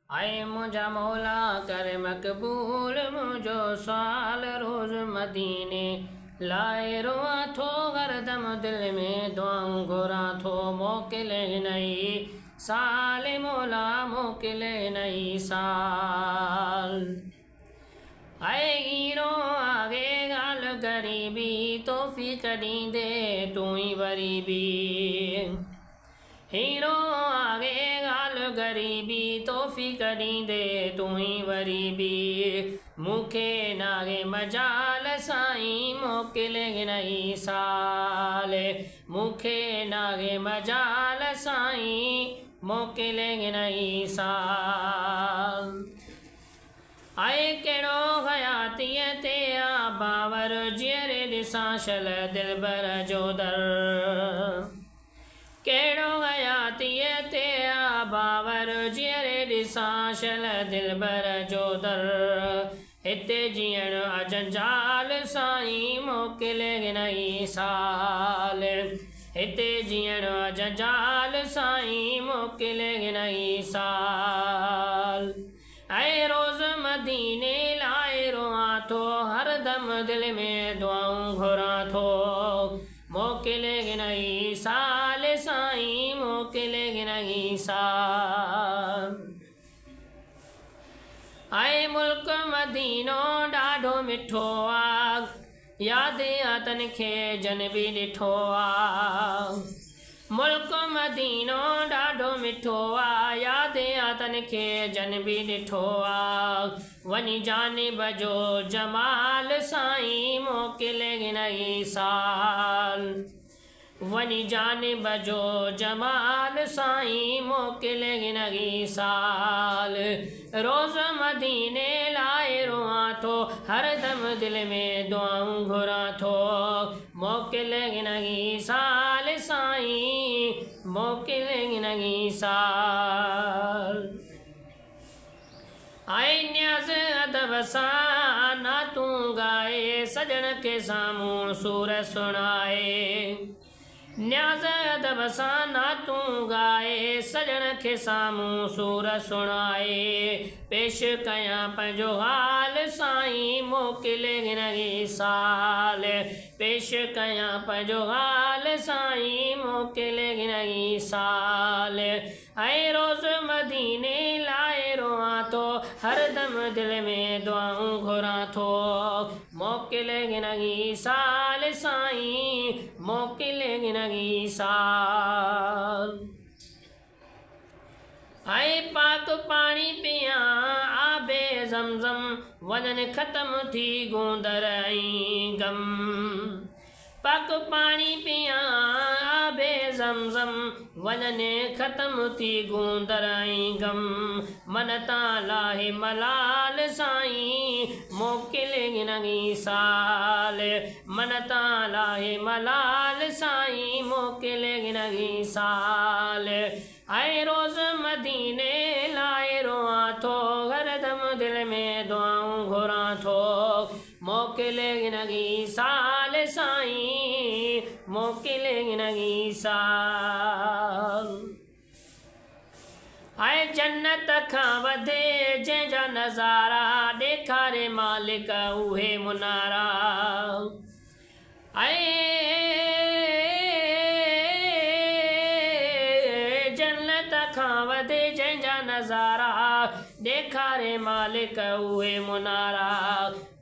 आए मुझा मौला कर मकबूल मुझो साल रोज मदीने लाए रोआ थो हरदम दिल में दुआऊं घुरा थो मोकिले नई साल मौला मोकिले नई साल आए हीरो आगे गाल गरीबी तोहफ़ी कॾीं दे तूं ही वरीबी हीरो आगे गाल गरीबी तोहफ़ी कॾीं दे तूं ही वरीबी मूंखे नागे मजाल साईं मोकिले नई साल मूंखे नागे मजाल साईं मोकिले नई साल आए कहिड़ो हयातीअ ते आ बावर जीअरे ॾिसां शल दिलबर जो दर कहिड़ो हयातीअ ते आ बावर जीअरे ॾिसां शल दिलबर जो दर हिते जीअण अजंजाल साईं मोकिले नई साल हिते जीअण अजंजाल साईं मोकिले नई साल ऐं रोज़ मदीने लाइ रोआं थो हरदम दिल में दुआऊं घुरां थो मोकिले नई साल साईं मोकिले नई साल ऐं मुल्क मदीनो ॾाढो मिठो आहे यादि आहे तन खे जन बि ॾिठो आहे मुल्क मदीनो ॾाढो मिठो आहे यादि आहे तन खे जन बि ॾिठो आहे वञी जानिब जो जमाल साईं मोकिले नई साल वञी जानिब जो जमाल साईं मोकिले नई साल रोज़ मदीने लाइ रोआं थो हरदम दिल में दुआऊं घुरां थो मोकिले नई साल साईं मोकिले नई साल आए न्याज़ अदब सां नातूं ॻाए सजण खे साम्हूं सूर सुणाए न्याज़ अदब सां नातूं ॻाए सजण खे साम्हूं सूर सुणाए पेश कयां पंहिंजो हाल साईं मोकिले नई साल पेश कयां पंहिंजो हाल साईं मोकिले नई साल ऐं रोज़ मदीने लाइ रोआं थो हरदम दिल में दुआऊं घुरां थो मोकिले नई साल साईं मोकिले नई साल ऐं पाक पाणी पियां आबे ज़मज़म वञनि ख़तम थी गूंदर ऐं गम पाक पाणी पियां आबे ज़मज़म वञनि ख़तम थी गूंदर ऐं गम मन तां लाहे मलाल साईं मोकिले नई साल मन तां लाहे मलाल साईं मोकिले नई साल ऐं रोज़ मदीने लाइ रोआं थो हरदम दिल में दुआऊं घुरां थो मोकिले नई साल साईं मोकिले नई साल ऐं जन्नत खां वधे जंहिंजा नज़ारा ॾेखारे मालिक उहे मुनारा ऐं जंहिंजा नज़ारा ॾेखारे मालिक उहे मुनारा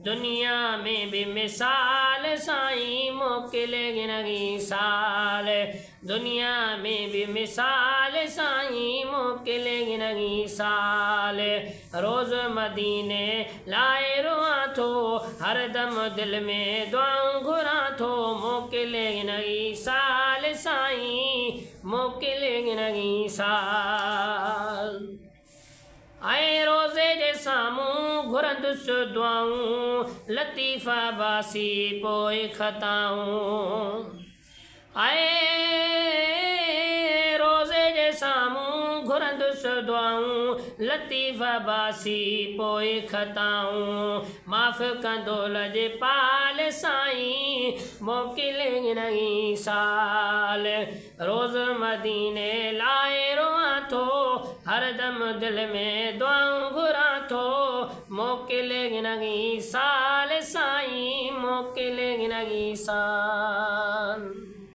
दुनिया में बि मिसाल साईं मोकिले नई साल दुनिया में बि मिसाल साईं मोकिले नई साल रोज़ मदीने लाइ रोआं थो हरदम दिल में दुआऊं घुरां थो मोकिले नई साल साईं मोकिले नई साल ऐं रोज़े जे साम्हूं घुरंदुसि दुआऊं लतीफ़ा बासी पोइ ख़ताऊं ऐं रोज़े जे साम्हूं घुरंदुसि दुआऊं लतीफ़ा बासी पोइ ख़ताऊं माफ़ कंदो लजपाल साईं मोकिले नई साल रोज़ मदीने लाइ रोआं थो हर दम दिल में दुआऊं घुरां थो मोकिल गिनगी साल साईं मोकिल गिनगी साल।